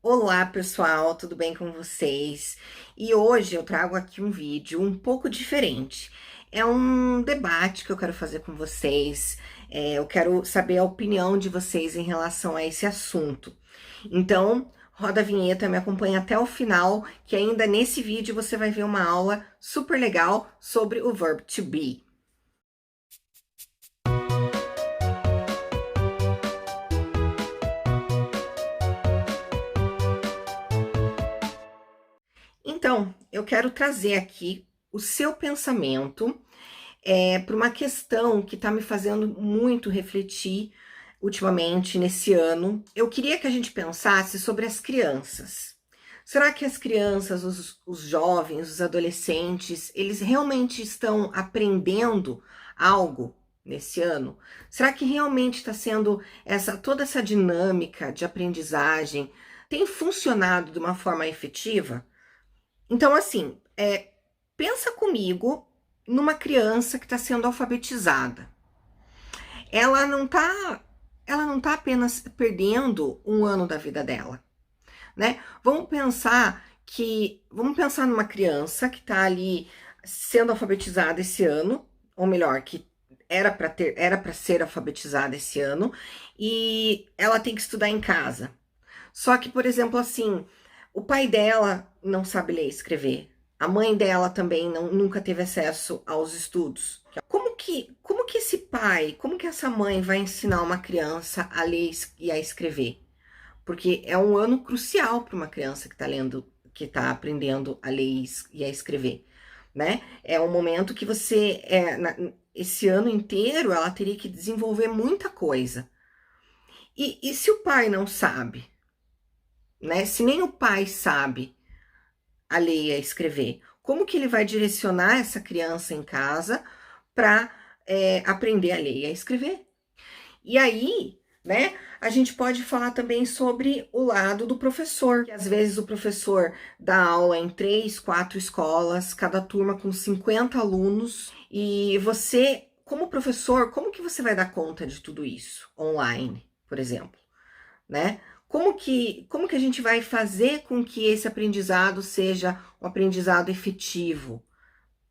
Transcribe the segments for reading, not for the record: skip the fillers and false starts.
Olá, pessoal, tudo bem com vocês? E hoje eu trago aqui um vídeo um pouco diferente. É um debate que eu quero fazer com vocês. Eu quero saber a opinião de vocês em relação a esse assunto. Então, roda a vinheta, me acompanha até o final, que ainda nesse vídeo você vai ver uma aula super legal sobre o verb to be. Então, eu quero trazer aqui o seu pensamento para uma questão que está me fazendo muito refletir ultimamente, nesse ano. Eu queria que a gente pensasse sobre as crianças. Será que as crianças, os jovens, os adolescentes, eles realmente estão aprendendo algo nesse ano? Será que realmente está sendo toda essa dinâmica de aprendizagem tem funcionado de uma forma efetiva? Então, assim, pensa comigo numa criança que está sendo alfabetizada. Ela não tá, ela não tá apenas perdendo um ano da vida dela, né? Vamos pensar numa criança que está ali sendo alfabetizada esse ano, ou melhor, que era para ser alfabetizada esse ano, e ela tem que estudar em casa. Só que, por exemplo, assim, o pai dela não sabe ler e escrever. A mãe dela também nunca teve acesso aos estudos. Como que esse pai, como que essa mãe vai ensinar uma criança a ler e a escrever? Porque é um ano crucial para uma criança que está lendo, que está aprendendo a ler e a escrever, né? É um momento que esse ano inteiro, ela teria que desenvolver muita coisa. E se o pai não sabe, né? Se nem o pai sabe a ler e a escrever, como que ele vai direcionar essa criança em casa para aprender a ler e a escrever? E aí, né, a gente pode falar também sobre o lado do professor, que às vezes o professor dá aula em 3, 4 escolas, cada turma com 50 alunos, e você, como professor, como que você vai dar conta de tudo isso online, por exemplo? Né? Como que a gente vai fazer com que esse aprendizado seja um aprendizado efetivo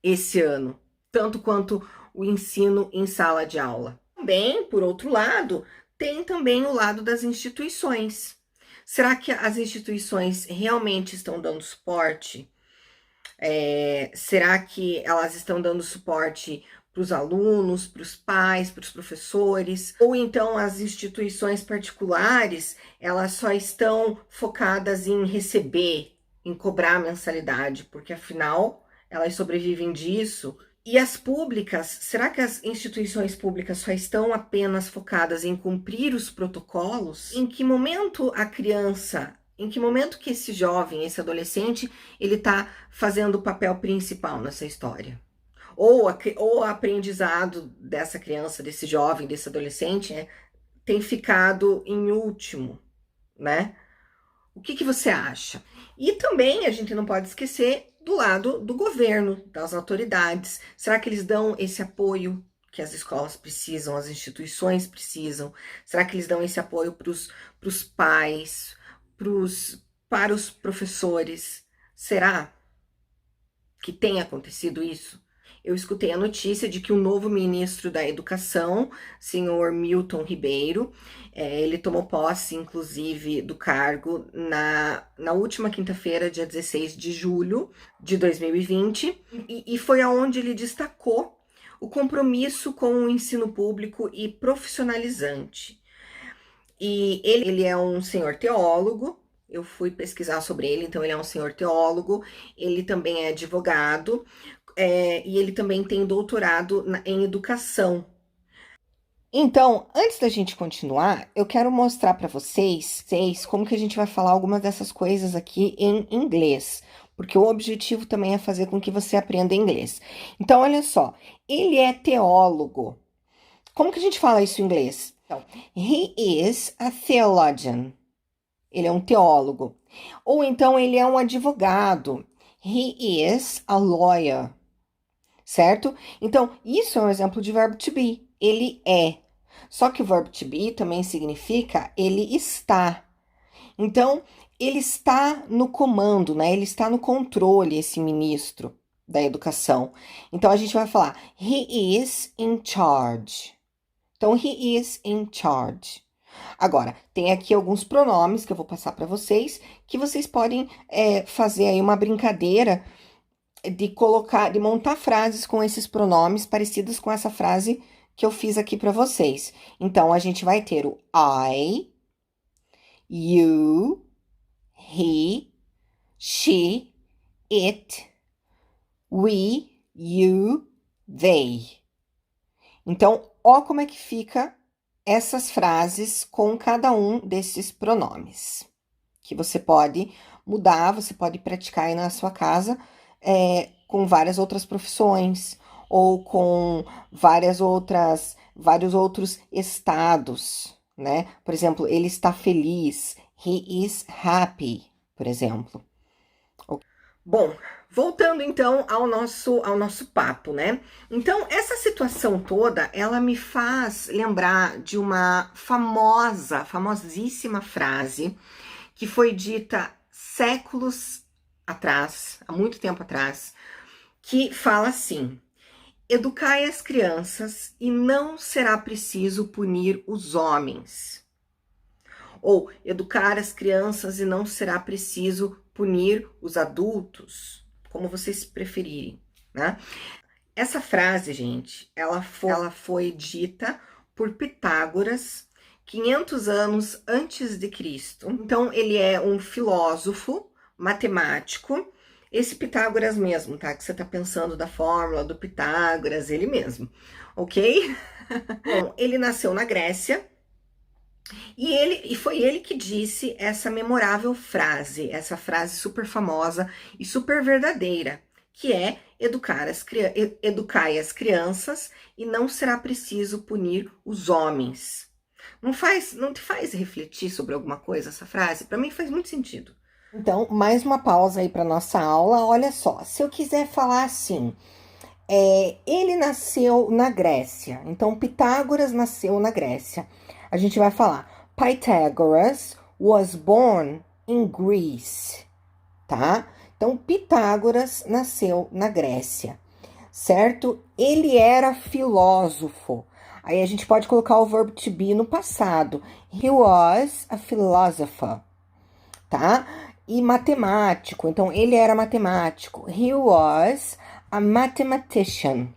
esse ano, tanto quanto o ensino em sala de aula? Também, por outro lado, tem também o lado das instituições. Será que as instituições realmente estão dando suporte? Será que elas estão dando suporte para os alunos, para os pais, para os professores? Ou então as instituições particulares, elas só estão focadas em receber, em cobrar mensalidade, porque afinal elas sobrevivem disso. E as públicas, será que as instituições públicas só estão apenas focadas em cumprir os protocolos? Em que momento a criança, em que momento que esse jovem, esse adolescente, ele está fazendo o papel principal nessa história? Ou o aprendizado dessa criança, desse jovem, desse adolescente, tem ficado em último, né? O que você acha? E também a gente não pode esquecer do lado do governo, das autoridades. Será que eles dão esse apoio que as escolas precisam, as instituições precisam? Será que eles dão esse apoio para os pais, para os professores? Será que tem acontecido isso? Eu escutei a notícia de que o novo ministro da Educação, senhor Milton Ribeiro, ele tomou posse, inclusive, do cargo na última quinta-feira, dia 16 de julho de 2020, e foi aonde ele destacou o compromisso com o ensino público e profissionalizante. E ele é um senhor teólogo, eu fui pesquisar sobre ele, então ele é um senhor teólogo, ele também é advogado, e ele também tem doutorado em educação. Então, antes da gente continuar, eu quero mostrar para vocês como que a gente vai falar algumas dessas coisas aqui em inglês, porque o objetivo também é fazer com que você aprenda inglês. Então, olha só, ele é teólogo. Como que a gente fala isso em inglês? Então, he is a theologian. Ele é um teólogo. Ou então ele é um advogado. He is a lawyer. Certo? Então, isso é um exemplo de verbo to be. Ele é. Só que o verbo to be também significa ele está. Então, ele está no comando, né? Ele está no controle, esse ministro da educação. Então, a gente vai falar, he is in charge. Então, he is in charge. Agora, tem aqui alguns pronomes que eu vou passar para vocês, que vocês podem fazer aí uma brincadeira de colocar, de montar frases com esses pronomes parecidas com essa frase que eu fiz aqui para vocês. Então, a gente vai ter o I, you, he, she, it, we, you, they. Então, ó como é que fica essas frases com cada um desses pronomes, que você pode mudar, você pode praticar aí na sua casa com várias outras profissões ou com vários outros estados, né? Por exemplo, ele está feliz, he is happy, por exemplo. Bom, voltando então ao nosso papo, né? Então, essa situação toda, ela me faz lembrar de uma famosíssima frase que foi dita séculos atrás, há muito tempo atrás, que fala assim: educai as crianças e não será preciso punir os homens. Ou educar as crianças e não será preciso punir os adultos, como vocês preferirem, né? Essa frase, gente, ela foi dita por Pitágoras 500 anos antes de Cristo. Então, ele é um filósofo, matemático, esse Pitágoras mesmo, tá? Que você tá pensando da fórmula do Pitágoras, ele mesmo, ok? Bom, ele nasceu na Grécia, e foi ele que disse essa memorável frase, essa frase super famosa e super verdadeira, que é educai as crianças e não será preciso punir os homens. Não te faz refletir sobre alguma coisa essa frase? Para mim faz muito sentido. Então, mais uma pausa aí para nossa aula. Olha só, se eu quiser falar assim, ele nasceu na Grécia. Então, Pitágoras nasceu na Grécia. A gente vai falar, Pythagoras was born in Greece, tá? Então, Pitágoras nasceu na Grécia, certo? Ele era filósofo. Aí a gente pode colocar o verbo to be no passado. He was a philosopher, tá? E matemático. Então, ele era matemático. He was a mathematician,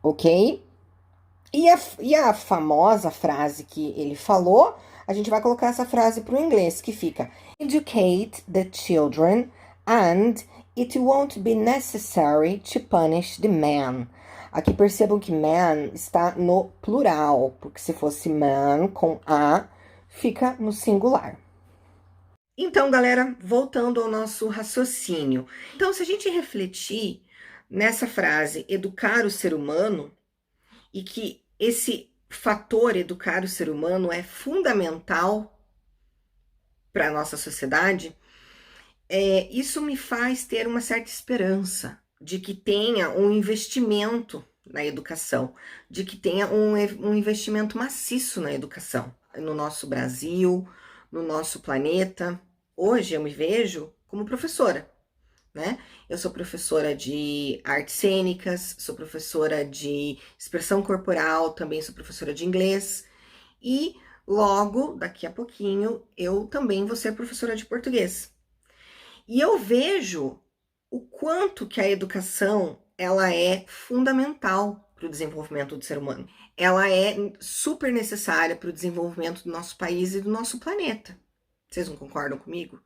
ok? E a famosa frase que ele falou, a gente vai colocar essa frase para o inglês, que fica: educate the children and it won't be necessary to punish the man. Aqui percebam que man está no plural, porque se fosse man com a, fica no singular. Então, galera, voltando ao nosso raciocínio. Então, se a gente refletir nessa frase, educar o ser humano, e que esse fator educar o ser humano é fundamental para a nossa sociedade, isso me faz ter uma certa esperança de que tenha um investimento na educação, de que tenha um investimento maciço na educação, no nosso Brasil, no nosso planeta. Hoje eu me vejo como professora, né? Eu sou professora de artes cênicas, sou professora de expressão corporal, também sou professora de inglês e logo, daqui a pouquinho, eu também vou ser professora de português. E eu vejo o quanto que a educação, ela é fundamental para o desenvolvimento do ser humano. Ela é super necessária para o desenvolvimento do nosso país e do nosso planeta. Vocês não concordam comigo?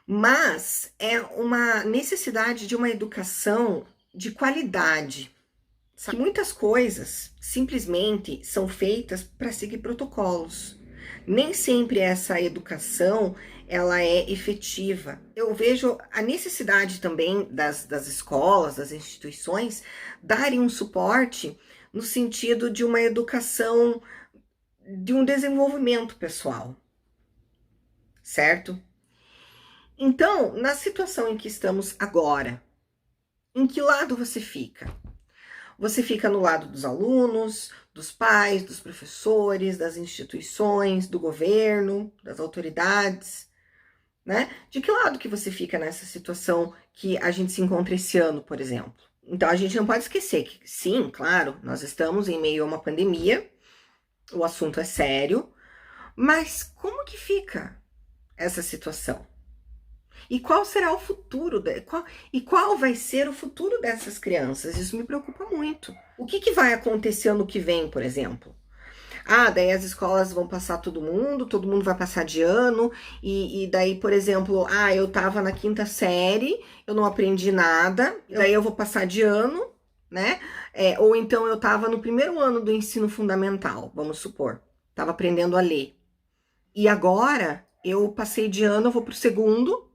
Mas é uma necessidade de uma educação de qualidade. Sabe? Muitas coisas simplesmente são feitas para seguir protocolos. Nem sempre essa educação ela é efetiva. Eu vejo a necessidade também das escolas, das instituições, darem um suporte no sentido de uma educação, de um desenvolvimento pessoal, certo? Então, na situação em que estamos agora, em que lado você fica? Você fica no lado dos alunos, dos pais, dos professores, das instituições, do governo, das autoridades, né? De que lado que você fica nessa situação que a gente se encontra esse ano, por exemplo? Então, a gente não pode esquecer que, sim, claro, nós estamos em meio a uma pandemia, o assunto é sério, mas como que fica essa situação? E qual será o futuro? Qual vai ser o futuro dessas crianças? Isso me preocupa muito. O que vai acontecer ano que vem, por exemplo? Ah, daí as escolas vão passar todo mundo vai passar de ano, e daí, por exemplo, eu tava na quinta série, eu não aprendi nada, daí eu vou passar de ano, né? Ou então eu tava no primeiro ano do ensino fundamental, vamos supor, tava aprendendo a ler. E agora eu passei de ano, eu vou pro segundo,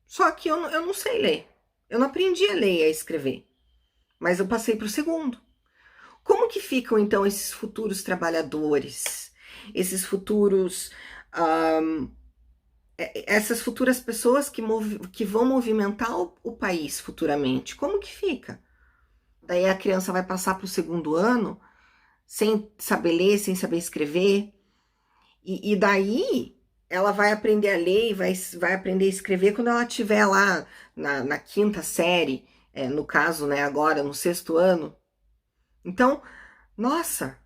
só que eu não sei ler. Eu não aprendi a ler e a escrever, mas eu passei pro segundo. Como que ficam, então, esses futuros trabalhadores? Esses futuros... essas futuras pessoas que vão movimentar o país futuramente? Como que fica? Daí a criança vai passar para o segundo ano sem saber ler, sem saber escrever. E daí ela vai aprender a ler e vai aprender a escrever quando ela estiver lá na quinta série, no caso, né, agora no sexto ano. Então, nossa,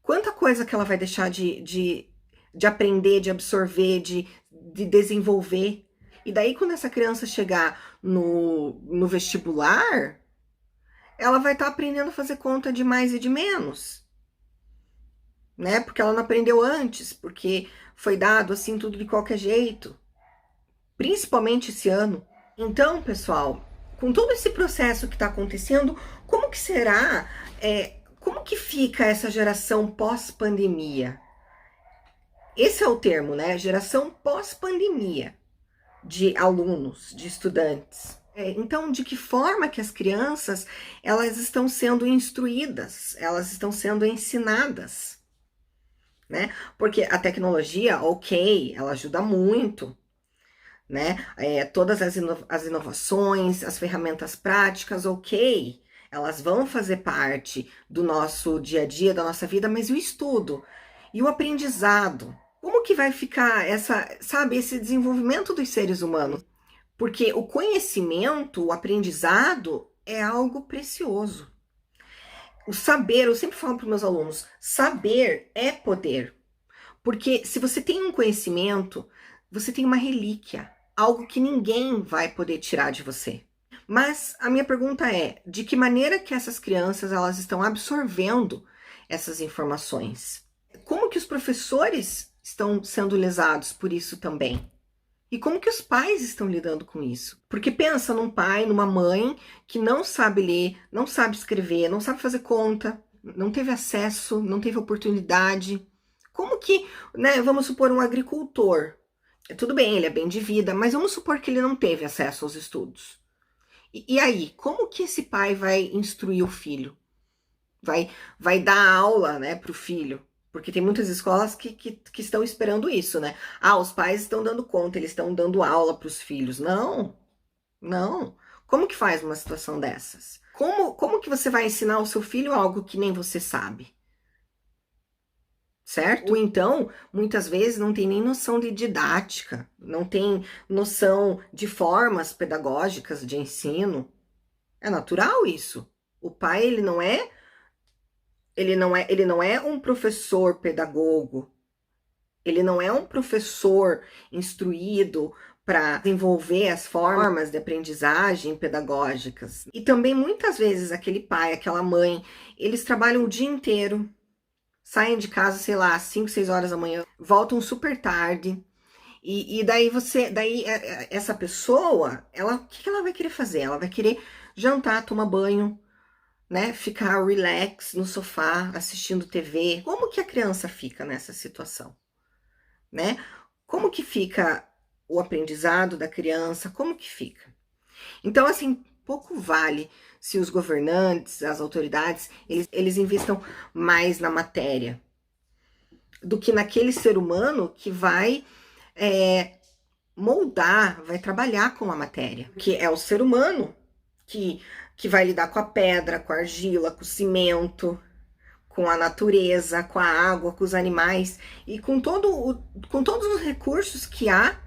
quanta coisa que ela vai deixar de aprender, de absorver, de desenvolver. E daí, quando essa criança chegar no vestibular, ela vai estar aprendendo a fazer conta de mais e de menos, né? Porque ela não aprendeu antes, porque foi dado assim tudo de qualquer jeito, principalmente esse ano. Então, pessoal, com todo esse processo que está acontecendo, como que será? Como que fica essa geração pós-pandemia? Esse é o termo, né? Geração pós-pandemia de alunos, de estudantes. Então, de que forma que as crianças elas estão sendo instruídas, elas estão sendo ensinadas, né? Porque a tecnologia, ok, ela ajuda muito, né? Todas as inovações, as ferramentas práticas, ok, elas vão fazer parte do nosso dia a dia, da nossa vida, mas e o estudo? E o aprendizado? Como que vai ficar esse desenvolvimento dos seres humanos? Porque o conhecimento, o aprendizado é algo precioso. O saber, eu sempre falo para os meus alunos, saber é poder. Porque se você tem um conhecimento, você tem uma relíquia, algo que ninguém vai poder tirar de você. Mas a minha pergunta é, de que maneira que essas crianças elas estão absorvendo essas informações? Como que os professores estão sendo lesados por isso também? E como que os pais estão lidando com isso? Porque pensa num pai, numa mãe que não sabe ler, não sabe escrever, não sabe fazer conta, não teve acesso, não teve oportunidade. Como que, né, vamos supor um agricultor. Tudo bem, ele é bem de vida, mas vamos supor que ele não teve acesso aos estudos. E aí, como que esse pai vai instruir o filho? Vai dar aula, né, para o filho? Porque tem muitas escolas que estão esperando isso, né? Os pais estão dando conta, eles estão dando aula para os filhos. Não, não. Como que faz uma situação dessas? Como que você vai ensinar o seu filho algo que nem você sabe? Certo? Ou então, muitas vezes não tem nem noção de didática, não tem noção de formas pedagógicas de ensino. É natural isso. O pai, ele não é um professor pedagogo, ele não é um professor instruído para desenvolver as formas de aprendizagem pedagógicas. E também muitas vezes aquele pai, aquela mãe, eles trabalham o dia inteiro, saem de casa, sei lá, 5, 6 horas da manhã, voltam super tarde. E daí essa pessoa, o que ela vai querer fazer? Ela vai querer jantar, tomar banho, né? Ficar relax no sofá, assistindo TV. Como que a criança fica nessa situação, né? Como que fica o aprendizado da criança? Como que fica? Então, assim, pouco vale se os governantes, as autoridades, eles investam mais na matéria do que naquele ser humano que vai moldar, vai trabalhar com a matéria, que é o ser humano que vai lidar com a pedra, com a argila, com o cimento, com a natureza, com a água, com os animais e com todos os recursos que há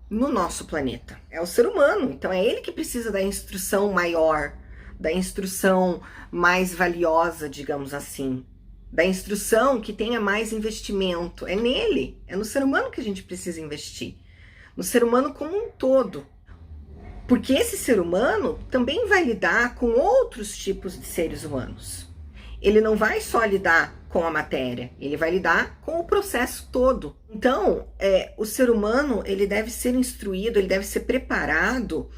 no nosso planeta. É o ser humano, então é ele que precisa da instrução maior, da instrução mais valiosa, digamos assim, da instrução que tenha mais investimento. É nele, é no ser humano que a gente precisa investir, no ser humano como um todo. Porque esse ser humano também vai lidar com outros tipos de seres humanos. Ele não vai só lidar com a matéria, ele vai lidar com o processo todo. Então, o ser humano, ele deve ser instruído, ele deve ser preparado,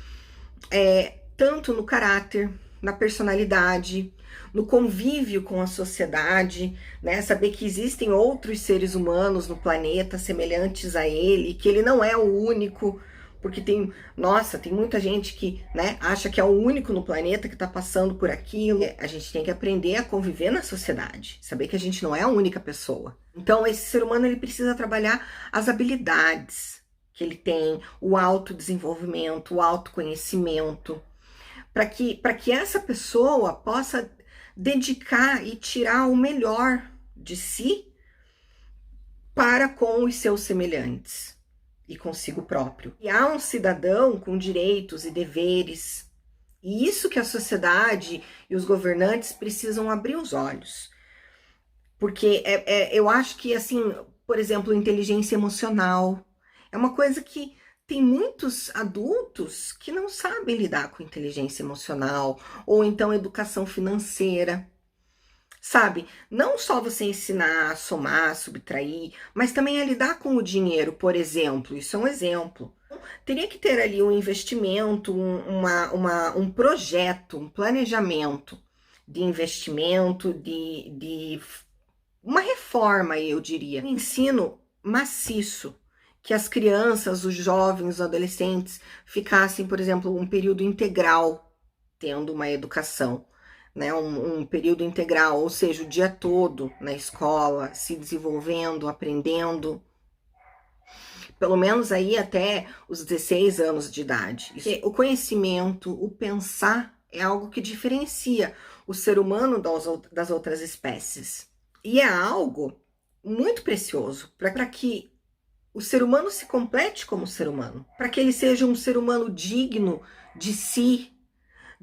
tanto no caráter, na personalidade, no convívio com a sociedade, né? Saber que existem outros seres humanos no planeta semelhantes a ele, que ele não é o único, porque tem muita gente que, né, acha que é o único no planeta que está passando por aquilo. A gente tem que aprender a conviver na sociedade, saber que a gente não é a única pessoa. Então, esse ser humano, ele precisa trabalhar as habilidades que ele tem, o autodesenvolvimento, o autoconhecimento, para que essa pessoa possa dedicar e tirar o melhor de si para com os seus semelhantes e consigo próprio. E há um cidadão com direitos e deveres, e isso que a sociedade e os governantes precisam abrir os olhos. Porque eu acho que, assim, por exemplo, inteligência emocional é uma coisa que tem muitos adultos que não sabem lidar com inteligência emocional, ou então educação financeira. Sabe, não só você ensinar a somar, a subtrair, mas também a lidar com o dinheiro, por exemplo. Isso é um exemplo. Teria que ter ali um investimento, um projeto, um planejamento de investimento, de uma reforma, eu diria. Um ensino maciço, que as crianças, os jovens, os adolescentes ficassem, por exemplo, um período integral tendo uma educação. Né, um período integral, ou seja, o dia todo na escola, se desenvolvendo, aprendendo, pelo menos aí até os 16 anos de idade. O conhecimento, o pensar é algo que diferencia o ser humano das outras espécies. E é algo muito precioso para que o ser humano se complete como ser humano, para que ele seja um ser humano digno de si,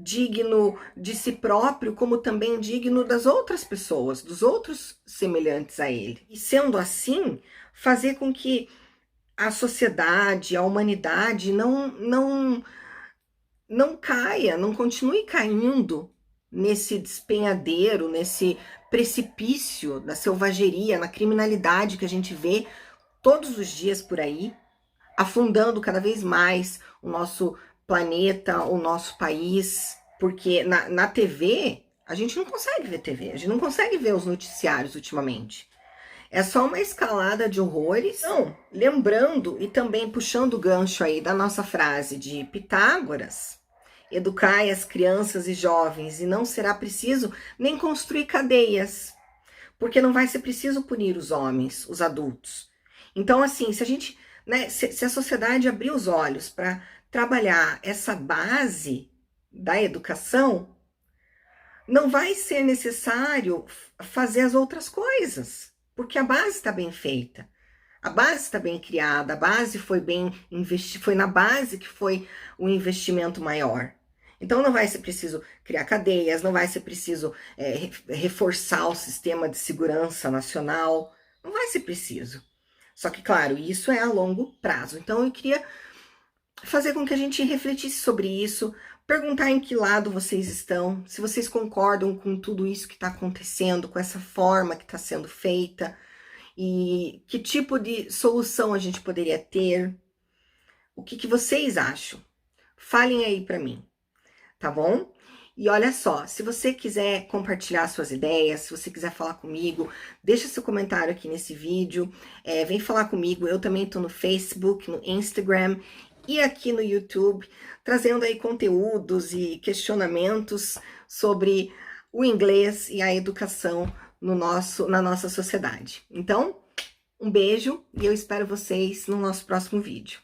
digno de si próprio, como também digno das outras pessoas, dos outros semelhantes a ele. E sendo assim, fazer com que a sociedade, a humanidade não caia, não continue caindo nesse despenhadeiro, nesse precipício da selvageria, na criminalidade que a gente vê todos os dias por aí, afundando cada vez mais o nosso planeta, o nosso país, porque na TV, a gente não consegue ver TV, a gente não consegue ver os noticiários ultimamente. É só uma escalada de horrores. Então, lembrando e também puxando o gancho aí da nossa frase de Pitágoras, educai as crianças e jovens e não será preciso nem construir cadeias, porque não vai ser preciso punir os homens, os adultos. Então, assim, se a gente, né, se a sociedade abrir os olhos para trabalhar essa base da educação, não vai ser necessário fazer as outras coisas, porque a base está bem feita, a base está bem criada, a base foi bem investida, foi na base que foi o investimento maior. Então não vai ser preciso criar cadeias, não vai ser preciso reforçar o sistema de segurança nacional, não vai ser preciso. Só que, claro, isso é a longo prazo. Então eu queria fazer com que a gente refletisse sobre isso, perguntar em que lado vocês estão, se vocês concordam com tudo isso que está acontecendo, com essa forma que está sendo feita, e que tipo de solução a gente poderia ter, o que vocês acham? Falem aí para mim, tá bom? E olha só, se você quiser compartilhar suas ideias, se você quiser falar comigo, deixa seu comentário aqui nesse vídeo, vem falar comigo, eu também tô no Facebook, no Instagram e aqui no YouTube, trazendo aí conteúdos e questionamentos sobre o inglês e a educação na nossa sociedade. Então, um beijo e eu espero vocês no nosso próximo vídeo.